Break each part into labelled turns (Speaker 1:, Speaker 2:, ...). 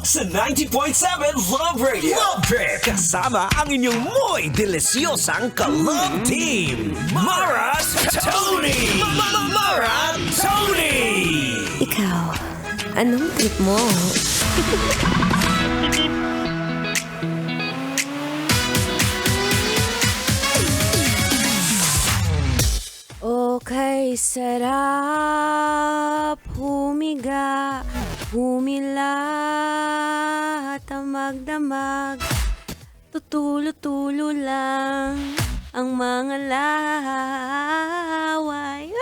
Speaker 1: Sa 90.7 Love Radio. Love Trip. Kasama ang inyong mo'y delisyosang ka-love team. Mara Tony. Mara Tony.
Speaker 2: Ikaw, anong trip mo? Okay, sarap humiga, humila, tamag-damag, tutulo-tulo lang ang mga laway.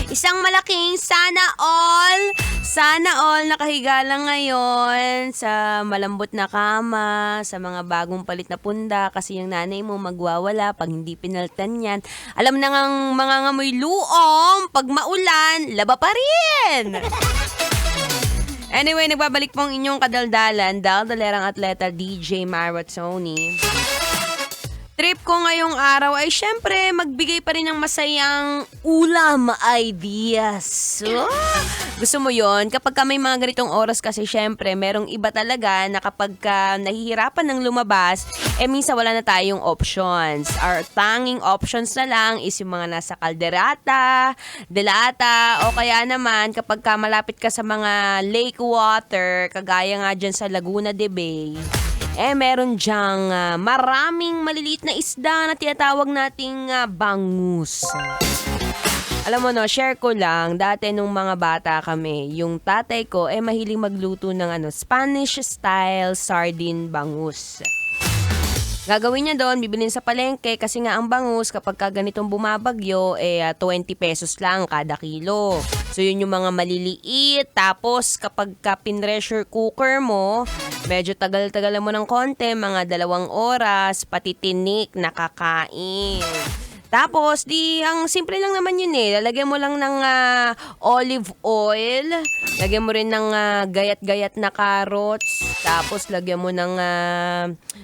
Speaker 2: Isang malaking sana all nakahiga lang ngayon sa malambot na kama, sa mga bagong palit na punda kasi yung nanay mo magwawala pag hindi pinaltan yan. Alam na ngang mga ngamoy luom, pag maulan, laba pa rin! Anyway, nagbabalik po ang inyong kadaldalan, daldalerang atleta DJ Mara Tony. Trip ko ngayong araw ay syempre magbigay pa rin ng masayang ulam ideas. Gusto mo yon? Kapag may mga ganitong oras kasi syempre merong iba talaga na kapag nahihirapan ng lumabas, minsan wala na tayong options. Our tanging options na lang is yung mga nasa kalderata, delata, o kaya naman kapag malapit ka sa mga lake water, kagaya nga dyan sa Laguna de Bay, meron dyang maraming maliliit na isda na tinatawag nating bangus. Alam mo no, share ko lang, dati nung mga bata kami, yung tatay ko mahiling magluto ng Spanish style sardine bangus. Gagawin niya doon, bibilin sa palengke kasi nga ang bangus kapag ganitong bumabagyo 20 pesos lang kada kilo. So yun yung mga maliliit. Tapos kapag pinressure cooker mo, medyo tagal-tagal mo ng konti, mga 2 oras, pati tinik, nakakain. Tapos, ang simple lang naman yun Lalagyan mo lang ng olive oil. Lagyan mo rin ng gayat-gayat na carrots. Tapos, lagyan mo ng,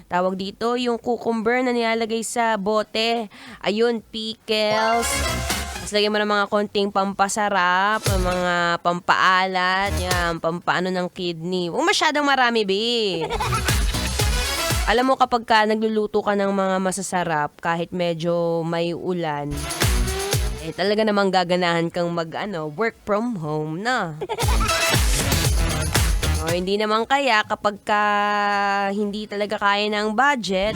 Speaker 2: tawag dito, yung cucumber na nilalagay sa bote. Ayun, pickles. Tapos, lagyan mo ng mga konting pampasarap, mga pampaalat, yan, pampaano ng kidney. Huwag masyadong marami, be. Alam mo kapag nagluluto ka ng mga masasarap, kahit medyo may ulan, talaga namang gaganahan kang work from home na. Hindi naman kaya kapag hindi talaga kaya ng budget,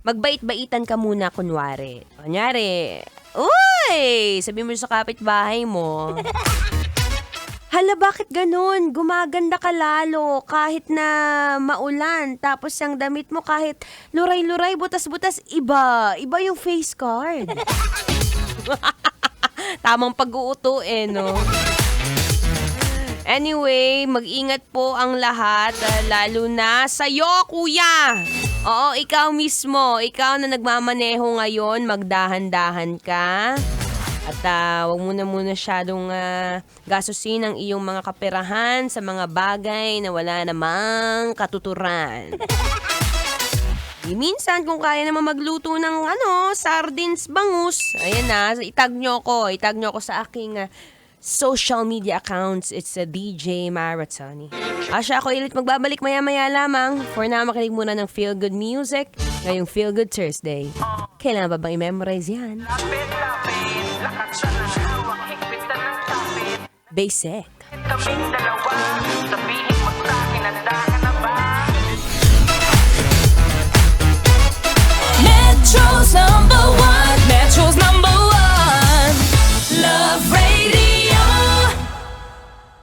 Speaker 2: magbait-baitan ka muna kunwari. Kunyari, uy! Sabi mo sa kapitbahay mo, hala, bakit ganun? Gumaganda ka lalo kahit na maulan. Tapos ang damit mo kahit luray-luray, butas-butas, iba. Iba yung face card. Tamang pag-uuto no? Anyway, mag-ingat po ang lahat, lalo na sa'yo, kuya. Oo, ikaw mismo. Ikaw na nagmamaneho ngayon, magdahan-dahan ka. At wag mo na muna masyadong gastusin ang iyong mga kaperahan sa mga bagay na wala namang katuturan. Minsan kung kaya naman magluto ng sardines bangus, ayan na, itag nyo ko sa aking social media accounts. It's a DJ Mara Tony. Siya ako ulit magbabalik maya-maya lamang. For now, makinig muna ng Feel Good Music ngayong Feel Good Thursday. Kailangan ba bang i-memorize yan? Basic.
Speaker 3: Kaming dalawa, sabihin